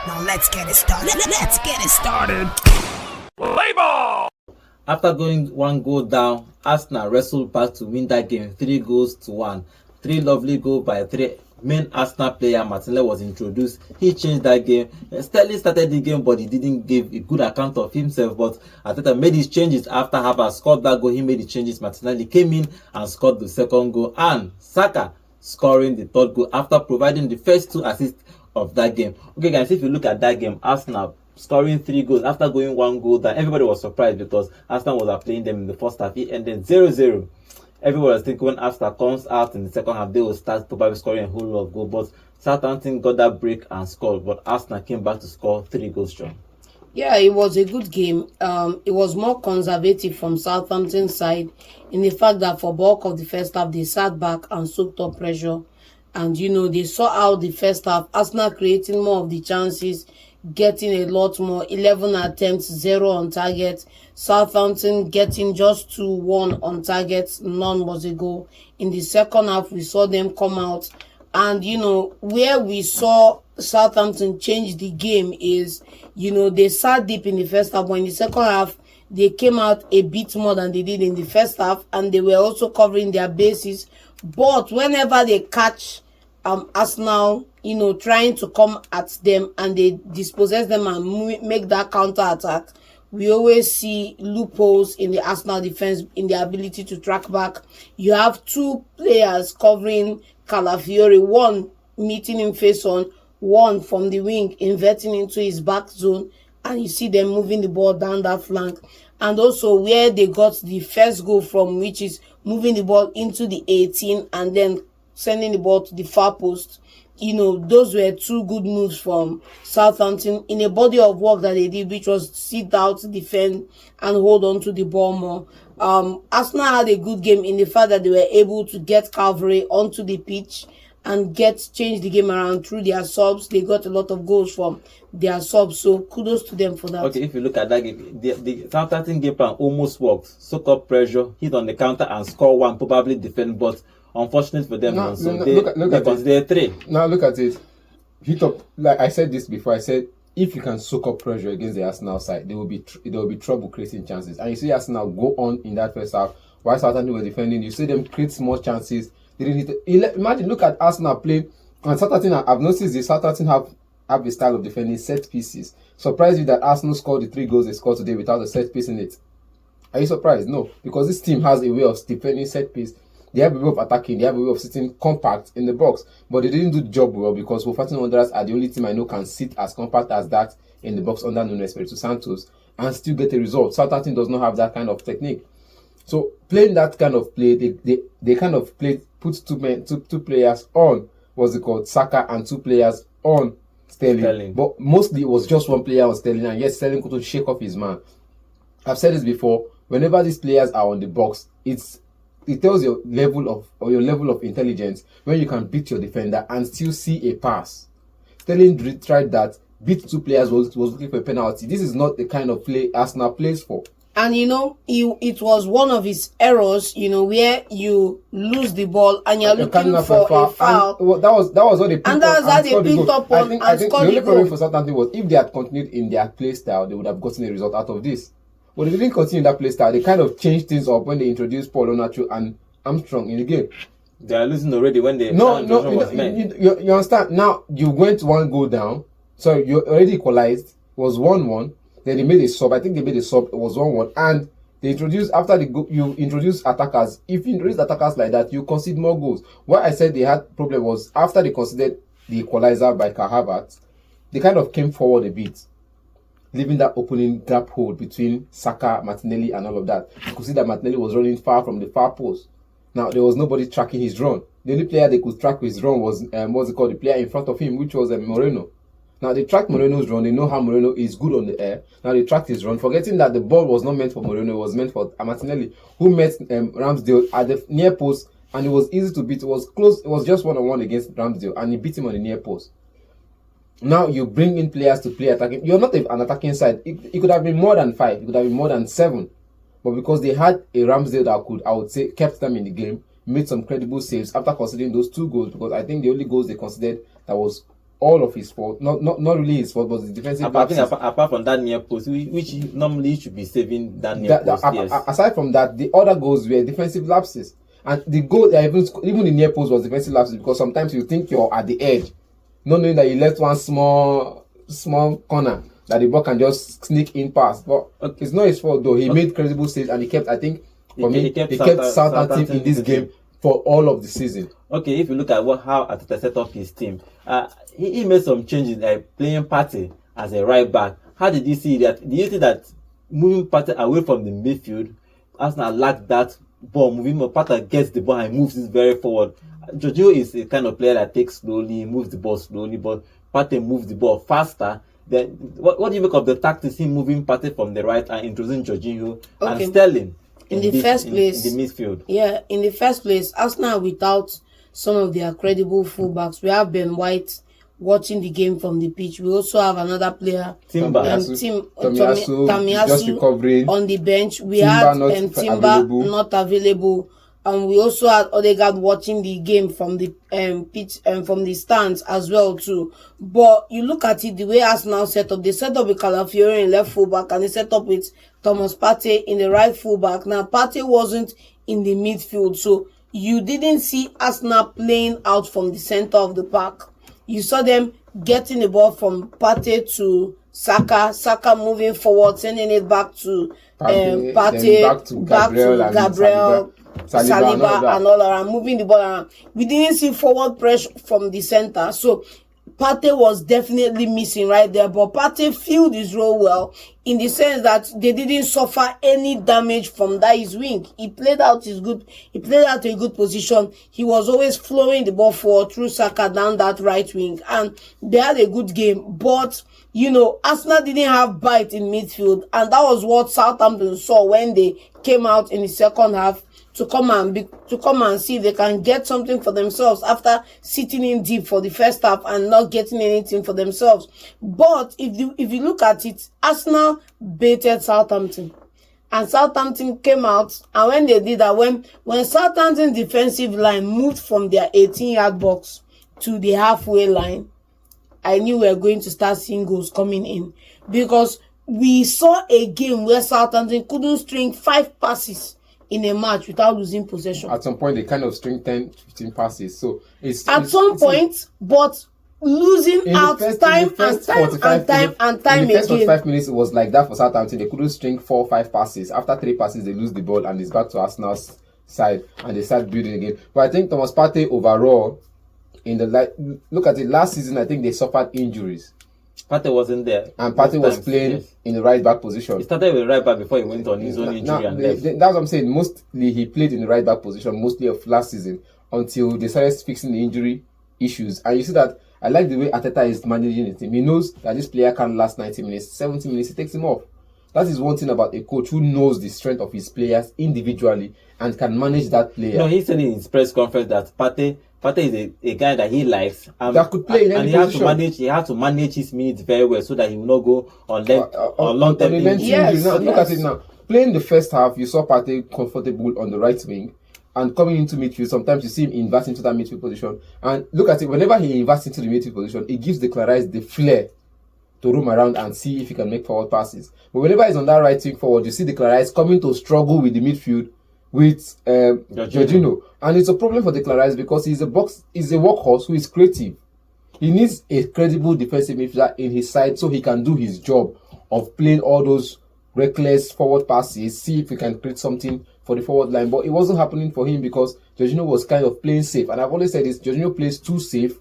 Now let's get it started. Let's get it started. Play ball! After going one goal down, Arsenal wrestled back to win that game 3-1. Three lovely goals by three main Arsenal player. Martinelli was introduced. He changed that game. Sterling started the game, but he didn't give a good account of himself. But Arteta made his changes after Havertz scored that goal. He made the changes. Martinelli came in and scored the second goal. And Saka scoring the third goal after providing the first two assists of that game. Okay, guys, if you look at that game, Arsenal scoring 3 goals after going 1 goal down. Everybody was surprised because Arsenal was playing them in the first half. It ended 0-0. Everyone was thinking when Arsenal comes out in the second half, they will start probably scoring a whole lot of goals. But Southampton got that break and scored. But Arsenal came back to score 3 goals strong. Yeah, it was a good game. It was more conservative from Southampton's side in the fact that for bulk of the first half, they sat back and soaked up pressure. And, they saw out the first half, Arsenal creating more of the chances, getting a lot more, 11 attempts, 0 on target. Southampton getting just 2-1 on target, none was a goal. In the second half, we saw them come out. And, where we saw Southampton change the game is, they sat deep in the first half, but in the second half, they came out a bit more than they did in the first half, and they were also covering their bases. But whenever they catch Arsenal, trying to come at them and they dispossess them and make that counter attack, we always see loopholes in the Arsenal defense in their ability to track back. You have 2 players covering Calafiori, one meeting him face on, one from the wing inverting into his back zone, and you see them moving the ball down that flank. And also where they got the first goal from, which is moving the ball into the 18 and then sending the ball to the far post. Those were 2 good moves from Southampton in a body of work that they did, which was sit out, defend, and hold on to the ball more. Arsenal had a good game in the fact that they were able to get Calvary onto the pitch and change the game around through their subs. They got a lot of goals from their subs, so kudos to them for that. Okay, if you look at that game, the Southampton game plan almost worked. Soak up pressure, hit on the counter, and score 1, probably defend, but unfortunate for them. They consider 3. Now look at it. Hit up, like I said this before. I said if you can soak up pressure against the Arsenal side, there will be trouble creating chances. And you see Arsenal go on in that first half while Southampton were defending. You see them create small chances. They didn't hit it. Imagine, look at Arsenal play, and Southampton. I've noticed this. Southampton have a style of defending set pieces. Surprised you that Arsenal scored the 3 goals they scored today without a set piece in it? Are you surprised? No, because this team has a way of defending set piece. They have a way of attacking. They have a way of sitting compact in the box. But they didn't do the job well because Wolverhampton Wanderers are the only team I know can sit as compact as that in the box under Nuno Espirito Santos and still get a result. Southampton does not have that kind of technique. So playing that kind of play, they kind of put two players on, what's it called, Saka, and 2 players on Sterling. But mostly it was just 1 player on Sterling, and yet Sterling couldn't shake off his man. I've said this before. Whenever these players are on the box, it tells your level of intelligence when you can beat your defender and still see a pass. Sterling tried that, beat 2 players, was looking for a penalty. This is not the kind of play Arsenal plays for. And it was one of his errors, where you lose the ball and you're looking for a foul. And that was what they picked up. And that's how they picked up on and scored the goal. The only problem for Southampton was if they had continued in their play style, they would have gotten a result out of this. But they didn't continue in that play style. They kind of changed things up when they introduced Paul Onacho and Armstrong in the game. They are losing already when they you understand? Now you went 1 goal down, so you already equalized. It was 1-1. Then they made a sub. I think they made a sub. It was 1-1, and they introduced after you introduce attackers. If you introduce attackers like that, you concede more goals. What I said they had problem was after they considered the equalizer by Kai Havertz, they kind of came forward a bit, leaving that opening gap hole between Saka, Martinelli, and all of that. You could see that Martinelli was running far from the far post. Now, there was nobody tracking his run. The only player they could track his run was, the player in front of him, which was Moreno. Now, they tracked Moreno's run. They know how Moreno is good on the air. Now, they tracked his run, forgetting that the ball was not meant for Moreno. It was meant for Martinelli, who met Ramsdale at the near post, and it was easy to beat. It was close. It was just 1-on-1 against Ramsdale, and he beat him on the near post. Now you bring in players to play attacking. You're not an attacking side. It could have been more than 5. It could have been more than 7. But because they had a Ramsdale that I would say, kept them in the game, made some credible saves after considering those 2 goals. Because I think the only goals they considered that was all of his fault. Not really his fault, but the defensive lapses. Apart from that near post, which normally he should be saving that near post. Yes. Aside from that, the other goals were defensive lapses, and the goal that even the near post was defensive lapses, because sometimes you think you're at the edge, not knowing that you left one small corner that the ball can just sneak in past. But it's not his fault though. He made credible saves, and he kept. I think for me, he kept Southampton in this game for all of the season. Okay, if you look at how Arteta set up his team, he made some changes, like playing Partey as a right back. How did you see that? Did you see that moving Partey away from the midfield, Arsenal lacked that ball moving, but Partey gets the ball and moves it very forward. Jorginho is a kind of player that takes slowly, moves the ball slowly, but Partey moves the ball faster. Then what do you make of the tactics, him moving Partey from the right and introducing Jorginho and Sterling in the first place in the midfield? Yeah, in the first place, Arsenal without some of their credible fullbacks. We have Ben White watching the game from the pitch. We also have another player, Tamiyasu, just recovering on the bench. We Timber had Timber not available. And we also had Odegaard watching the game from the pitch and from the stands as well too. But you look at it, the way Arsenal set up, they set up with Calafiori in left fullback, and they set up with Thomas Partey in the right fullback. Now Partey wasn't in the midfield, so you didn't see Arsenal playing out from the center of the park. You saw them getting the ball from Partey to Saka moving forward, sending it back to Partey, back to Gabriel, Saliba and all around, moving the ball around. We didn't see forward pressure from the center, so Partey was definitely missing right there. But Partey filled his role well, in the sense that they didn't suffer any damage from that his wing. He played out a good position. He was always flowing the ball forward through Saka down that right wing, and they had a good game. But Arsenal didn't have bite in midfield, and that was what Southampton saw when they came out in the second half to come and see if they can get something for themselves after sitting in deep for the first half and not getting anything for themselves. But if you look at it, Arsenal baited Southampton, and Southampton came out, and when they did that, when Southampton's defensive line moved from their 18-yard box to the halfway line, I knew we were going to start seeing goals coming in, because we saw a game where Southampton couldn't string 5 passes in a match without losing possession. At some point, they kind of string 10, 15 passes. So it's but losing out time and time again. In the first 45 minutes, it was like that for Southampton. They couldn't string 4 or 5 passes. After 3 passes, they lose the ball, and it's back to Arsenal's side, and they start building again. But I think Thomas Partey overall, look at it, last season, I think they suffered injuries. Partey wasn't there. And Partey was playing in the right back position. He started with right back before he went on his own injury and left. That's what I'm saying. Mostly he played in the right back position mostly of last season until they started fixing the injury issues. And you see that I like the way Arteta is managing the team. He knows that this player can't last 90 minutes, 70 minutes, he takes him off. That is one thing about a coach who knows the strength of his players individually and can manage that player. He said in his press conference that Partey is a guy that he likes, that could play in any position. He has to manage his minutes very well so that he will not go on long-term injury. Yes. Look at it now. Playing the first half, you saw Partey comfortable on the right wing, and coming into midfield, sometimes you see him invert into that midfield position. And look at it, whenever he inverts into the midfield position, it gives the Clarice the flair to roam around and see if he can make forward passes. But whenever he's on that right wing forward, you see the Clarice coming to struggle with the midfield with Jorginho. And it's a problem for the Clarice because he's a workhorse who is creative. He needs a credible defensive midfielder in his side so he can do his job of playing all those reckless forward passes, see if he can create something for the forward line. But it wasn't happening for him because Jorginho was kind of playing safe. And I've always said this, Jorginho plays too safe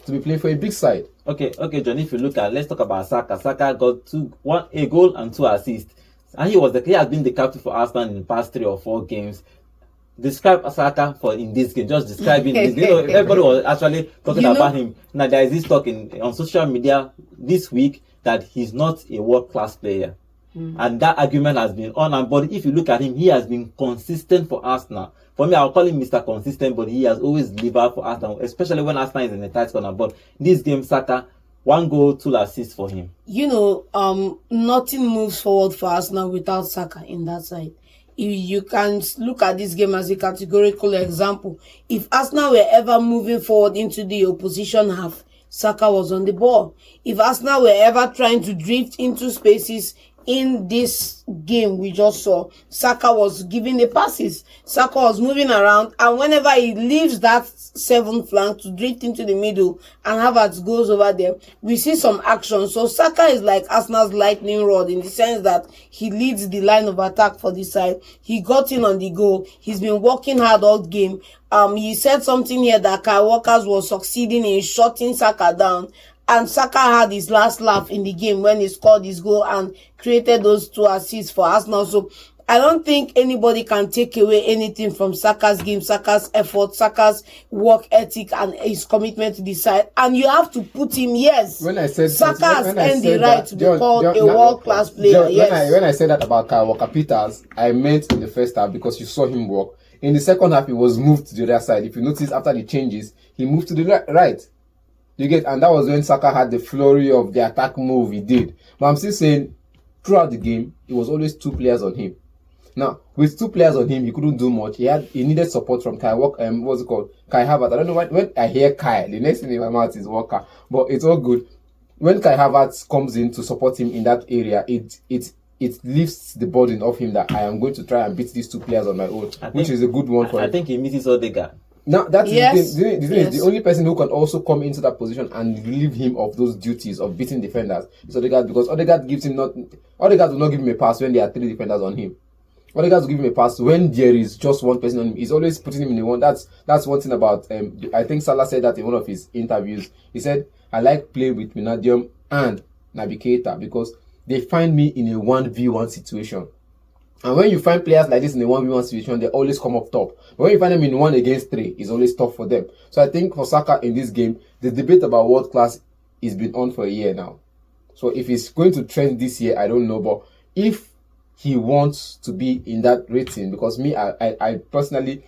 to be playing for a big side. Okay, John, if you look at, let's talk about Saka. Saka got a goal and 2 assists. And he has been the captain for Arsenal in the past 3 or 4 games. Describe Saka in this game. Just describing this. Everybody was actually talking about him. Now there is this talk on social media this week that he's not a world-class player. And that argument has been on. But if you look at him, he has been consistent for Arsenal. For me, I'll call him Mr. Consistent, but he has always delivered for Arsenal, especially when Arsenal is in a tight corner. But this game, Saka, 1 goal, 2 assists for him. Nothing moves forward for Arsenal without Saka in that side. You can look at this game as a categorical example. If Arsenal were ever moving forward into the opposition half, Saka was on the ball. If Arsenal were ever trying to drift into spaces in this game we just saw, Saka was giving the passes. Saka was moving around, and whenever he leaves that 7th flank to drift into the middle and Havertz goes over there, we see some action. So Saka is like Arsenal's lightning rod in the sense that he leads the line of attack for this side. He got in on the goal. He's been working hard all game. He said something here that Kyle Walker was succeeding in shutting Saka down. And Saka had his last laugh in the game when he scored his goal and created those 2 assists for Arsenal. So I don't think anybody can take away anything from Saka's game, Saka's effort, Saka's work ethic, and his commitment to the side. And you have to put him, yes. When I said Saka has earned the right that, to be called a world-class player. John, yes. When I said that about Kyle Walker-Peters, I meant in the first half because you saw him work. In the second half, he was moved to the other side. If you notice, after the changes, he moved to the right. You get, and that was when Saka had the flurry of the attack move he did. But I'm still saying, throughout the game, it was always 2 players on him. Now, with 2 players on him, he couldn't do much. He needed support from Kai Havertz. I don't know when I hear Kai, the next thing in my mouth is Walker. But it's all good. When Kai Havertz comes in to support him in that area, it lifts the burden off him that I am going to try and beat these 2 players on my own, which is a good one for him. I think he misses Odegaard. Now that's yes. the thing is the only person who can also come into that position and relieve him of those duties of beating defenders is Odegaard, because Odegaard will not give him a pass when there are 3 defenders on him. Odegaard will give him a pass when there is just 1 person on him. He's always putting him in the one. That's one thing about I think Salah said that in one of his interviews. He said, I like playing with Wijnaldum and Naby Keita because they find me in a 1v1 situation. And when you find players like this in a 1v1 situation, they always come up top. But when you find them in 1 against 3, it's always tough for them. So I think for Saka in this game, the debate about world class has been on for a year now. So if he's going to trend this year, I don't know. But if he wants to be in that rating, because me, I personally,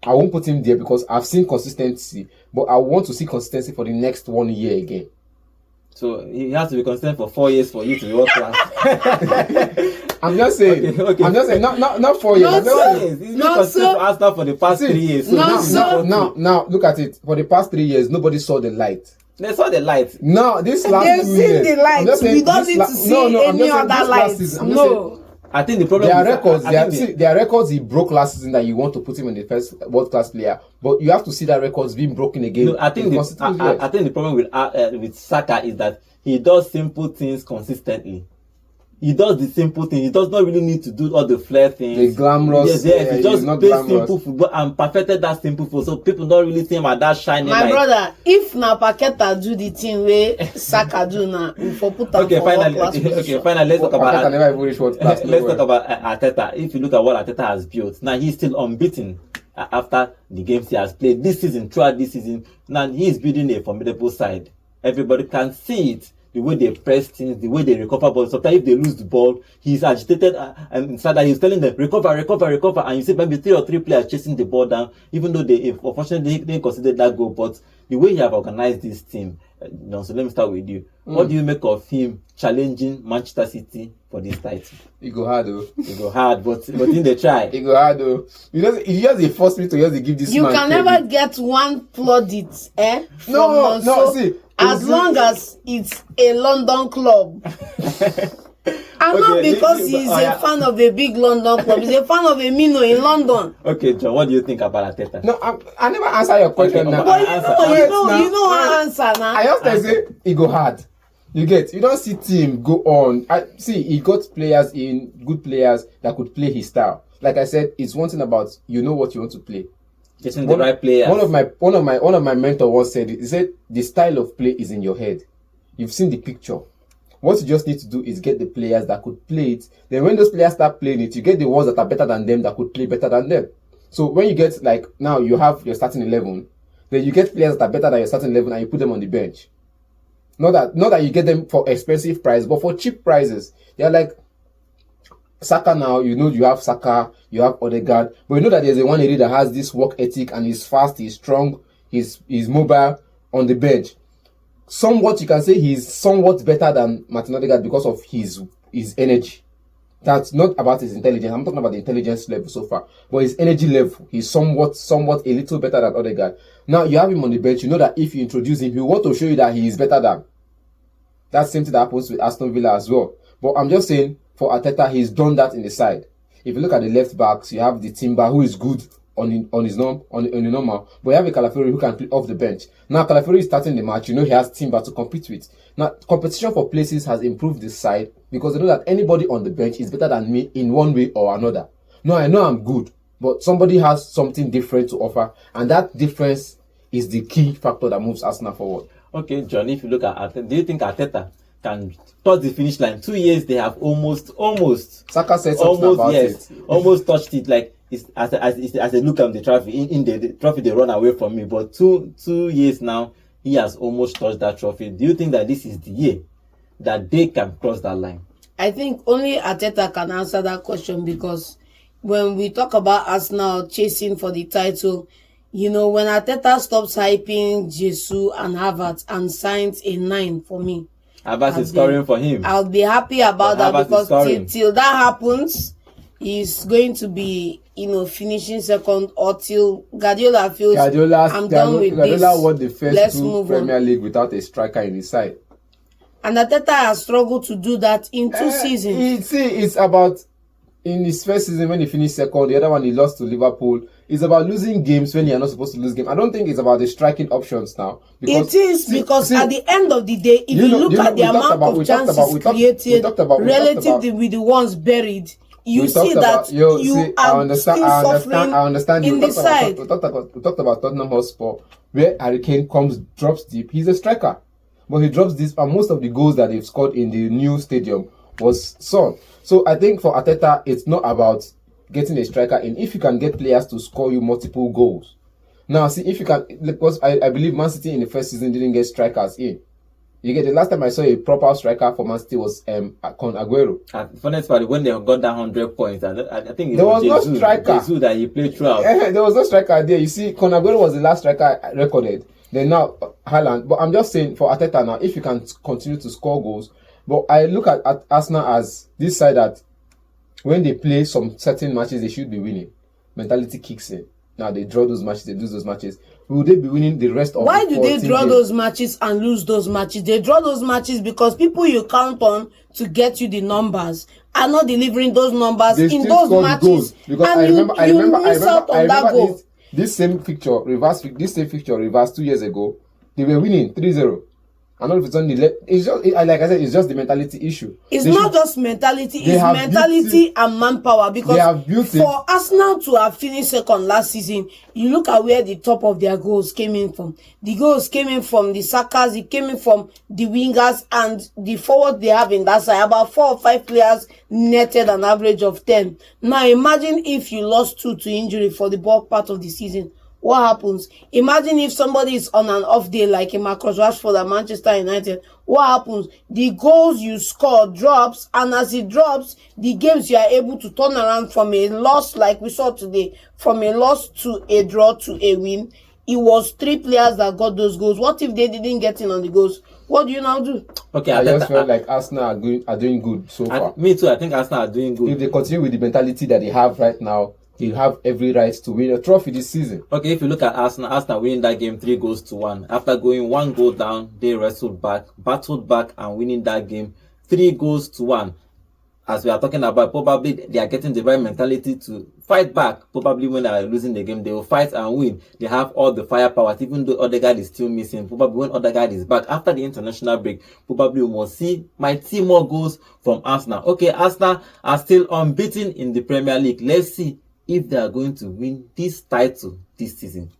I won't put him there because I've seen consistency. But I want to see consistency for the next 1 year again. So he has to be consistent for 4 years for you to be world class. I'm just saying. Okay. I'm just saying. Not 4 years. He's been consistent for Arsenal for the past 3 years. So now, look at it. For the past 3 years, nobody saw the light. They saw the light. No, this last 2 years. They've seen the light. We don't need to see any other light. No. I think the problem there are records. There are records he broke last season that you want to put him in the first world class player, but you have to see that records being broken again. No, I think the problem with Saka is that he does simple things consistently. He does the simple thing. He does not really need to do all the flair things. The glamorous. Yes. He just plays simple football and perfected that simple football. So people don't really see him at that shining light. My brother, if na Paqueta do the thing where Saka do now, we for put him for finally, world class finally, let's talk about never even reach world class. let's talk about Arteta. If you look at what Arteta has built, now he's still unbeaten after the games he has played this season. Throughout this season, now he's building a formidable side. Everybody can see it. The way they press things, the way they recover balls. Sometimes if they lose the ball, he's agitated and inside that he's telling them, recover. And you see maybe 3 or 3 players chasing the ball down, even though they unfortunately didn't consider that goal. But the way he have organized this team, so let me start with you. What do you make of him challenging Manchester City for this title? He go hard though. He go hard, but in the try. He go hard though. You know, if you just force me to just give this you man can credit. never get one plaudit, No, see. As long as it's a London club. And not because he's a fan of a big London club. He's a fan of a Mino in London. Okay, John, what do you think about Arteta? No, I never answer your question Okay, now. But you know how answer now. I just say he go hard. You don't see team go on. He got good players that could play his style. Like I said, it's one thing about you know what you want to play. Getting the right players. One of my mentors once said it. He said the style of play is in your head. You've seen the picture. What you just need to do is get the players that could play it. Then when those players start playing it, you get the ones that are better than them that could play better than them. So when you get now you have your starting 11, then you get players that are better than your starting 11 and you put them on the bench. Not that you get them for expensive price, but for cheap prices. They're like Saka now, you have Saka, you have Odegaard, but you know that there's a one area that has this work ethic and he's fast, he's strong, he's mobile on the bench. Somewhat you can say he's somewhat better than Martin Odegaard because of his energy. That's not about his intelligence. I'm talking about the intelligence level so far. But his energy level, he's somewhat a little better than other guys. Now you have him on the bench. You know that if you introduce him, he want to show you that he is better than. That same thing that happens with Aston Villa as well. But I'm just saying, for Arteta, he's done that in the side. If you look at the left backs, you have the Timber, who is good on the normal, but you have a Calafiori who can play off the bench. Now Calafiori is starting the match. You know he has Timber to compete with. Now competition for places has improved this side because they know that anybody on the bench is better than me in one way or another. No, I know I'm good, but somebody has something different to offer, and that difference is the key factor that moves Arsenal forward. Okay, John, if you look at Arteta, do you think Arteta can touch the finish line? 2 years they have almost Saka said something about it. Almost touched it. Like as they look at the trophy, in the trophy they run away from me. But two years now, he has almost touched that trophy. Do you think that this is the year that they can cross that line? I think only Arteta can answer that question, because when we talk about Arsenal chasing for the title, when Arteta stops hyping Jesus and Havertz and signs a 9 for me, Havertz is scoring for him. I'll be happy about that, Havertz because till that happens, he's going to be, finishing second, or till Guardiola feels I'm done with this. Guardiola won the first Let's two move Premier on. League without a striker in his side. And Arteta has struggled to do that in 2 seasons. It's about, in his first season when he finished second, the other one he lost to Liverpool. It's about losing games when you're not supposed to lose games. I don't think it's about the striking options now. It is, because at the end of the day, if you look at the amount of chances created relative with the ones buried, you see that you are still suffering in the side. We talked about Tottenham Hotspur, where Harry Kane drops deep. He's a striker, but he drops deep, and most of the goals that they've scored in the new stadium was Son. So I think for Arteta, it's not about getting a striker in. If you can get players to score you multiple goals. Now, see, if you can, because I believe Man City in the first season didn't get strikers in. You get the last time I saw a proper striker for Man City was Con Aguero. Funny part, when they got that 100 points, I think there was no striker. Jesus that he played throughout. There was no striker there. You see, Con Aguero was the last striker recorded. Then now Haaland. But I'm just saying, for Arteta now, if you can continue to score goals. But I look at Arsenal as this side that when they play some certain matches, they should be winning. Mentality kicks in. Now they draw those matches, they lose those matches. Will they be winning the rest of Why the do they draw those matches and lose those matches? They draw those matches because people you count on to get you the numbers are not delivering those numbers in those matches. Because and I remember this same fixture reverse 2 years ago. They were winning 3-0. And all of a sudden, it's just, like I said, it's just the mentality issue. It's not just mentality, it's mentality and manpower. Because for Arsenal to have finished second last season, you look at where the top of their goals came in from. The goals came in from the sakas, it came in from the wingers, and the forward they have in that side. About 4 or 5 players netted an average of 10. Now imagine if you lost 2 to injury for the bulk part of the season. What happens? Imagine if somebody is on an off day like a Marcus Rashford at Manchester United. What happens? The goals you score drops, and as it drops, the games you are able to turn around from a loss like we saw today, from a loss to a draw to a win. It was 3 players that got those goals. What if they didn't get in on the goals? What do you now do? Okay, I just felt like Arsenal are doing good so far. Me too. I think Arsenal are doing good. If they continue with the mentality that they have right now, they'll have every right to win a trophy this season. Okay, if you look at Arsenal winning that game 3-1. After going 1 goal down, they battled back and winning that game 3-1. As we are talking about, probably they are getting the right mentality to fight back. Probably when they are losing the game, they will fight and win. They have all the firepower, even though Odegaard is still missing. Probably when Odegaard is back after the international break, probably we might see more goals from Arsenal. Okay, Arsenal are still unbeaten in the Premier League. Let's see if they are going to win this title this season.